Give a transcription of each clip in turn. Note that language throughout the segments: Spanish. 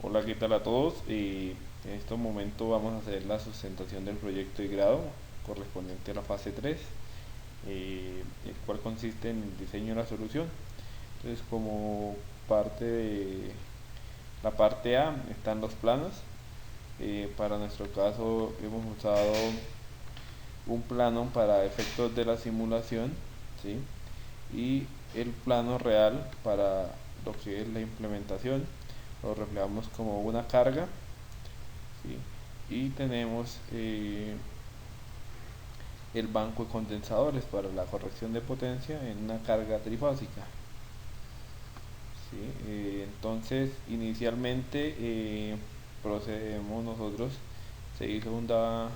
Hola, ¿qué tal a todos? En este momento vamos a hacer la sustentación del proyecto de grado correspondiente a la fase 3, el cual consiste en el diseño de la solución. Entonces, como parte de la parte A están los planos. Para nuestro caso hemos usado un plano para efectos de la simulación, ¿sí? Y el plano real para lo que es la implementación. Lo reflejamos como una carga, ¿sí? Y tenemos el banco de condensadores para la corrección de potencia en una carga trifásica, ¿sí? Entonces, inicialmente procedemos nosotros, se hizo una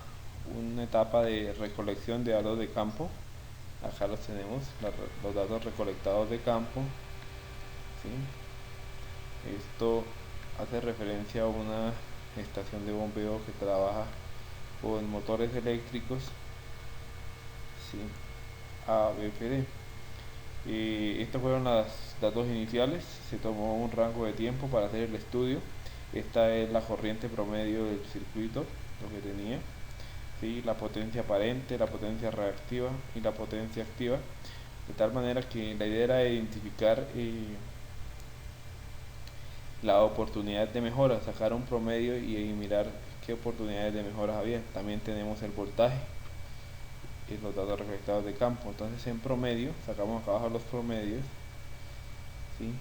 etapa de recolección de datos de campo. Acá los tenemos, los datos recolectados de campo, ¿sí? Esto hace referencia a una estación de bombeo que trabaja con motores eléctricos, ¿sí? ABFD. Estos fueron los datos iniciales. Se tomó un rango de tiempo para hacer el estudio. Esta es la corriente promedio del circuito, lo que tenía, ¿sí? La potencia aparente, la potencia reactiva y la potencia activa. De tal manera que la idea era identificar la oportunidad de mejora, sacar un promedio y mirar qué oportunidades de mejoras había. También tenemos el voltaje y los datos recolectados de campo. Entonces, en promedio, sacamos acá abajo los promedios, ¿sí?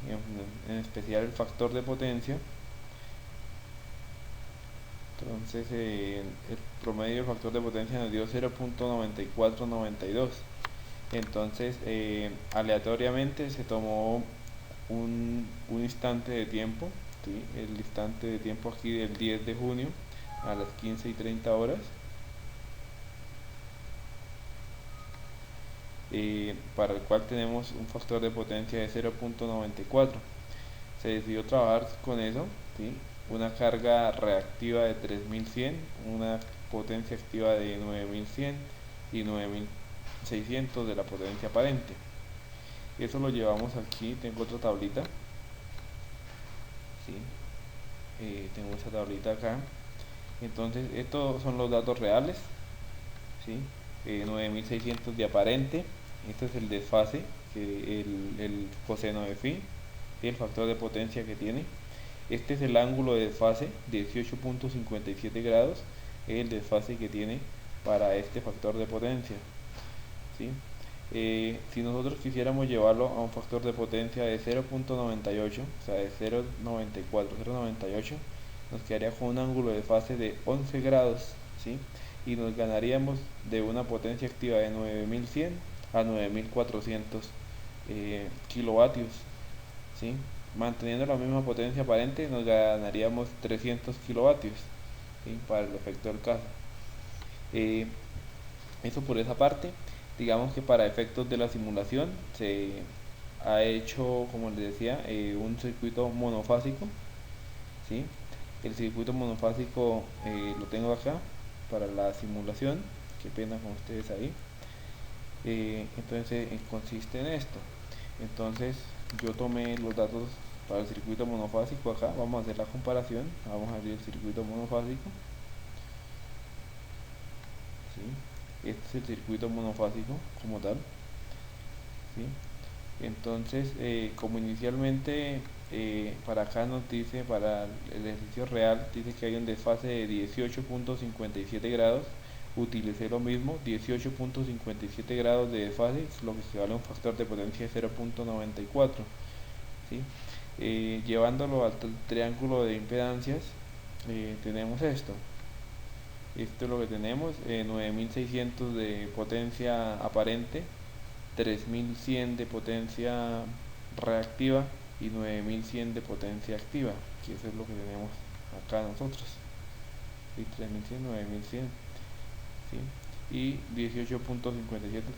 En especial el factor de potencia. Entonces, el promedio del factor de potencia nos dio 0.9492. Entonces, aleatoriamente se tomó un instante de tiempo, ¿sí? El instante de tiempo aquí del 10 de junio a las 15:30 horas, para el cual tenemos un factor de potencia de 0.94. Se decidió trabajar con eso, ¿sí? Una carga reactiva de 3100, una potencia activa de 9100 y 9600 de la potencia aparente. Eso lo llevamos aquí. Tengo otra tablita, ¿sí? Tengo esa tablita acá. Entonces, estos son los datos reales, ¿sí? 9600 de aparente. Este es el desfase, el coseno de phi y el factor de potencia que tiene. Este es el ángulo de desfase, 18.57 grados, es el desfase que tiene para este factor de potencia, ¿sí? Si nosotros quisiéramos llevarlo a un factor de potencia de 0.98, o sea, de 0.94, 0.98, nos quedaría con un ángulo de fase de 11 grados, ¿sí? Y nos ganaríamos de una potencia activa de 9100 a 9400 kilovatios, ¿sí? Manteniendo la misma potencia aparente nos ganaríamos 300 kilovatios, ¿sí? Para el efecto del caso. Eh, Eso por esa parte. Digamos que para efectos de la simulación se ha hecho, como les decía, un circuito monofásico, ¿sí? El circuito monofásico lo tengo acá para la simulación. Qué pena con ustedes ahí. Entonces consiste en esto. Entonces yo tomé los datos para el circuito monofásico acá. Vamos a hacer la comparación. Vamos a abrir el circuito monofásico, ¿sí? Este es el circuito monofásico como tal, ¿sí? Entonces, como inicialmente para acá nos dice, para el ejercicio real, dice que hay un desfase de 18.57 grados. Utilicé lo mismo, 18.57 grados de desfase, es lo que equivale a un factor de potencia de 0.94, ¿sí? Llevándolo al triángulo de impedancias, tenemos esto. Esto es lo que tenemos, 9600 de potencia aparente, 3100 de potencia reactiva y 9100 de potencia activa, que eso es lo que tenemos acá nosotros. Y 3100, 9100, ¿sí? Y 18.57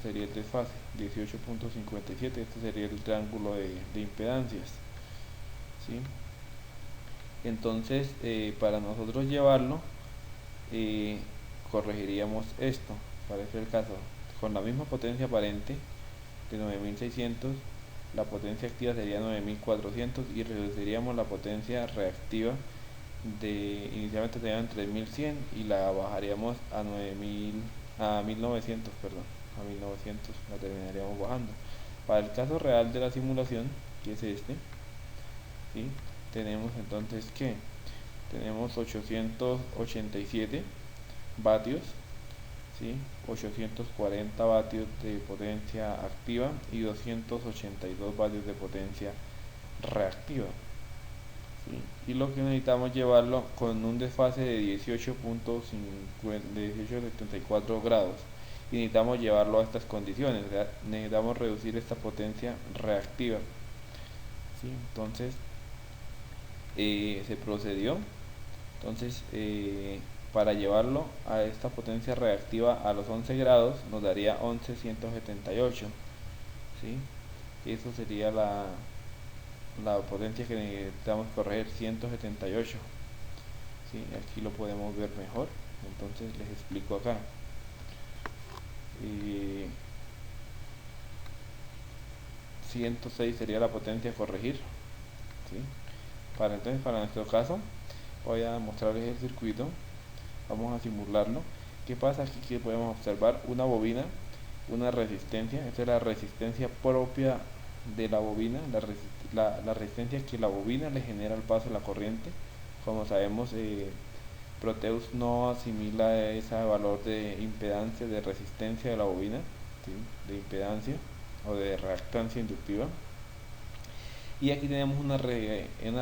sería el desfase, 18.57, este sería el triángulo de impedancias, ¿sí? Entonces, para nosotros llevarlo, eh, corregiríamos esto. Para este caso, con la misma potencia aparente de 9600, la potencia activa sería 9400 y reduciríamos la potencia reactiva inicialmente tenían 3100 y la bajaríamos a 9000, a 1900, perdón, a 1900 la terminaríamos bajando. Para el caso real de la simulación, que es este, ¿sí? Tenemos entonces que tenemos 887 vatios, ¿sí? 840 vatios de potencia activa y 282 vatios de potencia reactiva, ¿sí? Y lo que necesitamos llevarlo con un desfase de 18.74 grados, y necesitamos llevarlo a estas condiciones, ¿verdad? Necesitamos reducir esta potencia reactiva, ¿sí? Entonces se procedió. Entonces para llevarlo a esta potencia reactiva a los 11 grados nos daría 11.178, ¿sí? Eso sería la potencia que necesitamos corregir, 178, ¿sí? Aquí lo podemos ver mejor. Entonces les explico acá. 106 sería la potencia a corregir, ¿sí? Entonces para nuestro caso voy a mostrarles el circuito. Vamos a simularlo. ¿Qué pasa aquí? Que podemos observar una bobina, una resistencia. Esta es la resistencia propia de la bobina, la resistencia que la bobina le genera al paso de la corriente. Como sabemos, Proteus no asimila ese valor de impedancia, de resistencia de la bobina, ¿sí? De impedancia o de reactancia inductiva. Y aquí tenemos una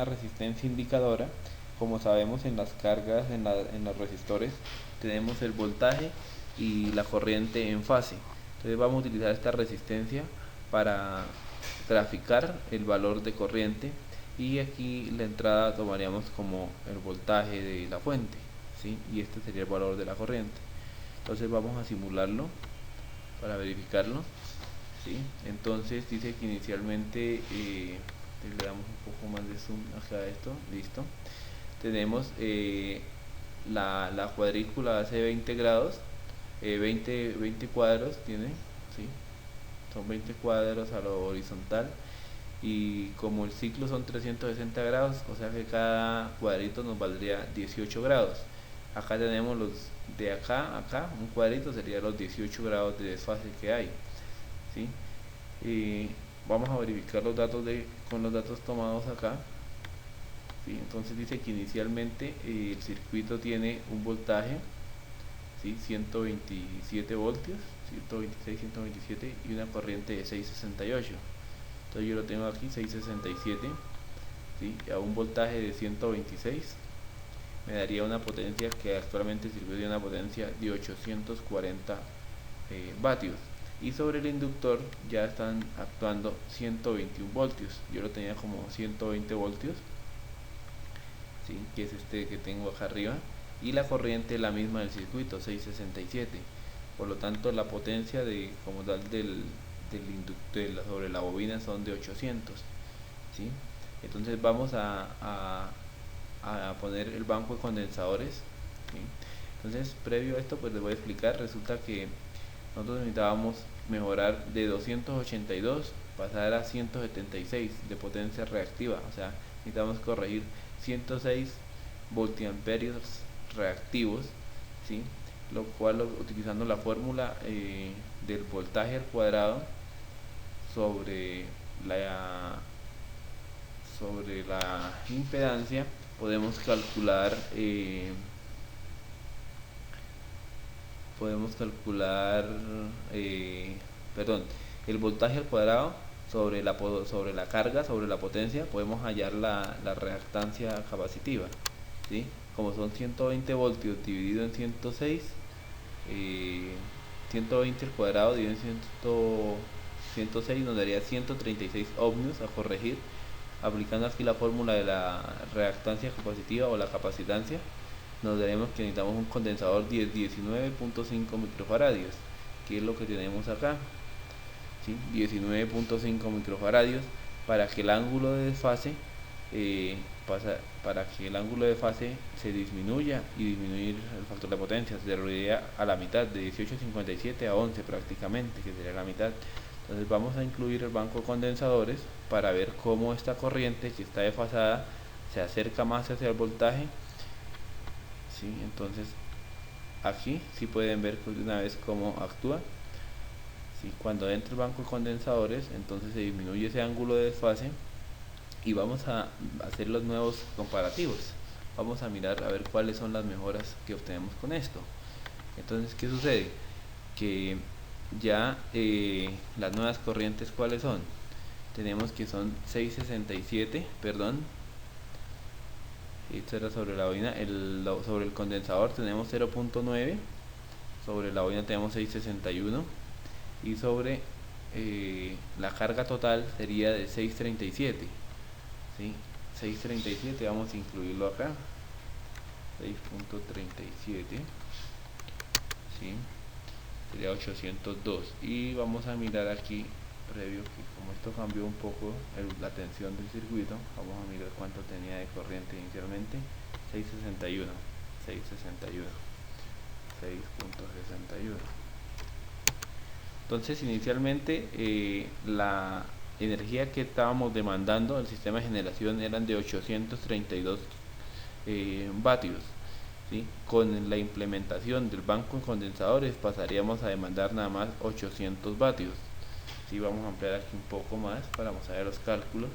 resistencia indicadora. Como sabemos, en las cargas, en los resistores, tenemos el voltaje y la corriente en fase. Entonces vamos a utilizar esta resistencia para graficar el valor de corriente, y aquí la entrada tomaríamos como el voltaje de la fuente, ¿sí? Y este sería el valor de la corriente. Entonces vamos a simularlo para verificarlo, ¿sí? Entonces dice que inicialmente le damos un poco más de zoom acá a esto, listo. Tenemos la cuadrícula hace 20 grados, 20 cuadros tiene, ¿sí? Son 20 cuadros a lo horizontal, y como el ciclo son 360 grados, o sea que cada cuadrito nos valdría 18 grados. Acá tenemos los de acá a acá, un cuadrito sería los 18 grados de desfase que hay, ¿sí? Y vamos a verificar los datos con los datos tomados acá. ¿Sí? Entonces dice que inicialmente el circuito tiene un voltaje, ¿sí? 127 voltios, 126, 127, y una corriente de 668. Entonces yo lo tengo aquí, 667, ¿sí? A un voltaje de 126 me daría una potencia, que actualmente el circuito tiene una potencia de 840 vatios. Y sobre el inductor ya están actuando 121 voltios. Yo lo tenía como 120 voltios, ¿sí? Que es este que tengo acá arriba, y la corriente es la misma del circuito, 667. Por lo tanto la potencia como tal del inductor sobre la bobina son de 800, ¿sí? Entonces vamos a poner el banco de condensadores, ¿sí? Entonces previo a esto pues les voy a explicar. Resulta que nosotros necesitábamos mejorar de 282 pasar a 176 de potencia reactiva, o sea, necesitamos corregir 106 voltiamperios reactivos, ¿sí? Lo cual, utilizando la fórmula del voltaje al cuadrado sobre la impedancia, podemos calcular perdón, el voltaje al cuadrado sobre la carga, sobre la potencia, podemos hallar la reactancia capacitiva, ¿sí? Como son 120 voltios dividido en 106, 120 al cuadrado dividido en 106 nos daría 136 ohmios a corregir. Aplicando aquí la fórmula de la reactancia capacitiva o la capacitancia, nos daremos que necesitamos un condensador de 19.5 microfaradios, que es lo que tenemos acá, ¿sí? 19.5 microfaradios, para que el ángulo de desfase se disminuya, y disminuir el factor de potencia se reduciría a la mitad, de 18.57 a 11 prácticamente, que sería la mitad. Entonces vamos a incluir el banco de condensadores para ver cómo esta corriente, que está desfasada, se acerca más hacia el voltaje ¿sí? Entonces aquí sí pueden ver de una vez cómo actúa. ¿Sí? Cuando entra el banco de condensadores, entonces se disminuye ese ángulo de desfase y vamos a hacer los nuevos comparativos. Vamos a mirar a ver cuáles son las mejoras que obtenemos con esto. Entonces, ¿qué sucede? Que ya las nuevas corrientes, ¿cuáles son? Tenemos que son 667, perdón, esto era sobre la bobina, sobre el condensador tenemos 0.9, sobre la bobina tenemos 661 y sobre la carga total sería de 637, ¿sí? 637 vamos a incluirlo acá, 6.37, ¿sí? Sería 802 y vamos a mirar aquí previo que como esto cambió un poco la tensión del circuito, vamos a mirar cuánto tenía de corriente inicialmente. 661, 661, 6.61. Entonces inicialmente la energía que estábamos demandando el sistema de generación eran de 832 vatios, ¿sí? Con la implementación del banco de condensadores pasaríamos a demandar nada más 800 vatios. ¿Sí? Vamos a ampliar aquí un poco más para mostrar los cálculos,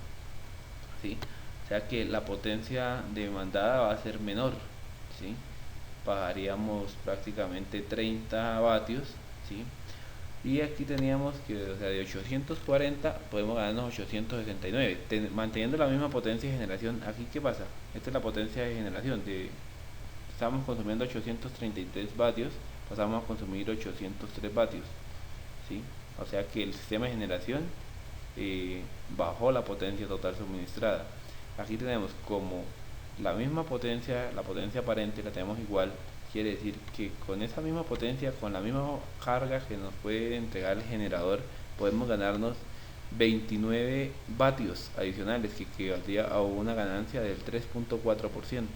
¿sí? O sea que la potencia demandada va a ser menor, ¿sí? Pagaríamos prácticamente 30 vatios, ¿sí? Y aquí teníamos que, o sea, de 840 podemos ganarnos 869, manteniendo la misma potencia de generación. Aquí, ¿qué pasa? Esta es la potencia de generación. Estamos consumiendo 833 vatios, pasamos a consumir 803 vatios, ¿sí? O sea que el sistema de generación bajó la potencia total suministrada. Aquí tenemos como la misma potencia, la potencia aparente la tenemos igual. Quiere decir que con esa misma potencia, con la misma carga que nos puede entregar el generador, podemos ganarnos 29 vatios adicionales, que equivaldría a una ganancia del 3.4%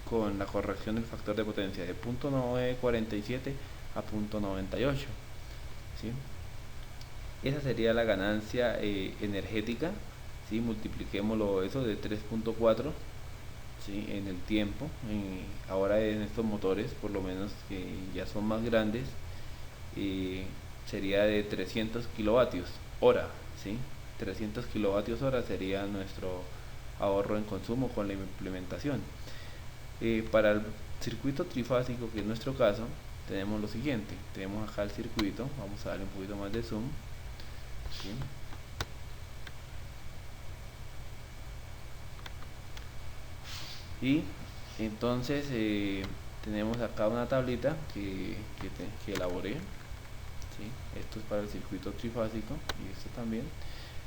con la corrección del factor de potencia de 0.947 a 0.98, ¿sí? Esa sería la ganancia energética, ¿sí? Multipliquémoslo eso de 3.4, ¿sí? En el tiempo. Ahora en estos motores, por lo menos que ya son más grandes, sería de 300 kilovatios hora, ¿sí? 300 kilovatios hora sería nuestro ahorro en consumo con la implementación. Para el circuito trifásico, que es nuestro caso, tenemos lo siguiente. Tenemos acá el circuito, vamos a darle un poquito más de zoom, ¿sí? Y entonces tenemos acá una tablita que elaboré, ¿sí? Esto es para el circuito trifásico y esto también.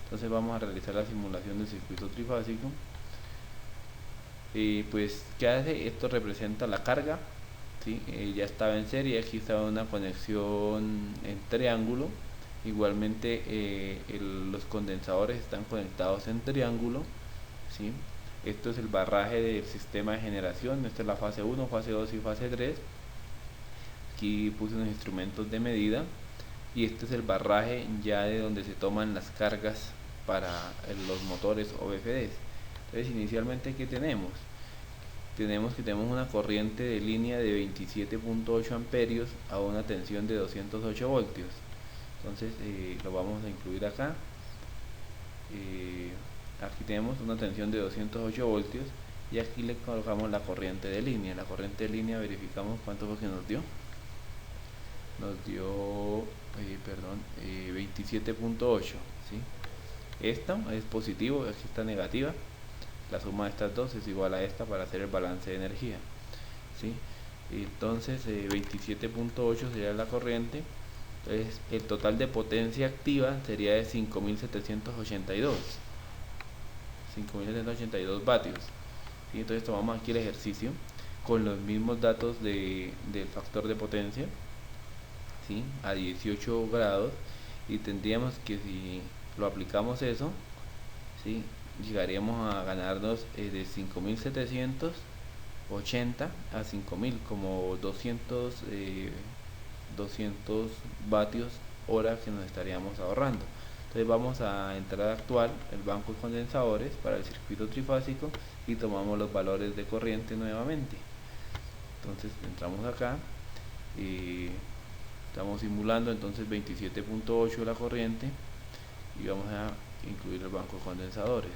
Entonces vamos a realizar la simulación del circuito trifásico. Pues, ¿qué hace? Esto representa la carga, ¿sí? Ya estaba en serie, aquí estaba una conexión en triángulo. Igualmente los condensadores están conectados en triángulo, ¿sí? Esto es el barraje del sistema de generación. Esta es la fase 1, fase 2 y fase 3. Aquí puse unos instrumentos de medida y este es el barraje ya de donde se toman las cargas para los motores o VFDs. Entonces inicialmente, ¿qué tenemos? Tenemos una corriente de línea de 27.8 amperios a una tensión de 208 voltios. Entonces lo vamos a incluir acá. Aquí tenemos una tensión de 208 voltios y aquí le colocamos la corriente de línea. La corriente de línea, verificamos cuánto fue que nos dio. Nos dio 27.8, ¿sí? Esta es positivo, aquí está negativa. La suma de estas dos es igual a esta para hacer el balance de energía, ¿sí? Entonces 27.8 sería la corriente. Entonces el total de potencia activa sería de 5.782 vatios, ¿sí? Entonces tomamos aquí el ejercicio con los mismos datos del factor de potencia, ¿sí? A 18 grados, y tendríamos que, si lo aplicamos eso, ¿sí? Llegaríamos a ganarnos de 5.780 a 5.000, como 200 vatios hora que nos estaríamos ahorrando. Entonces vamos a entrar a actuar el banco de condensadores para el circuito trifásico y tomamos los valores de corriente nuevamente. Entonces entramos acá y estamos simulando entonces 27.8 la corriente y vamos a incluir el banco de condensadores.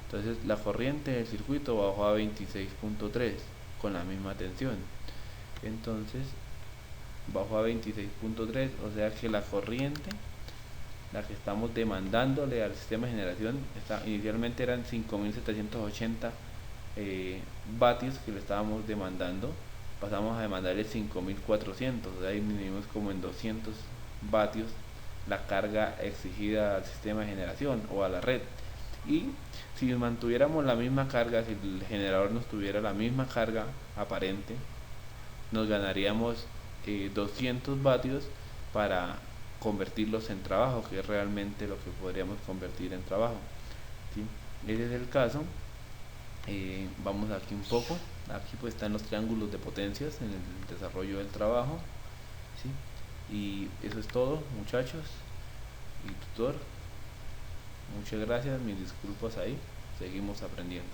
Entonces la corriente del circuito bajó a 26.3 con la misma tensión. Entonces bajó a 26.3, o sea que la corriente, la que estamos demandándole al sistema de generación, inicialmente eran 5.780 vatios que le estábamos demandando, pasamos a demandarle 5.400, o sea, disminuimos como en 200 vatios la carga exigida al sistema de generación o a la red. Y si mantuviéramos la misma carga, si el generador nos tuviera la misma carga aparente, nos ganaríamos 200 vatios para convertirlos en trabajo, que es realmente lo que podríamos convertir en trabajo, ¿sí? Ese es el caso. Vamos aquí un poco, aquí pues están los triángulos de potencias en el desarrollo del trabajo, ¿sí? Y eso es todo, muchachos y tutor. Muchas gracias, mis disculpas ahí, seguimos aprendiendo.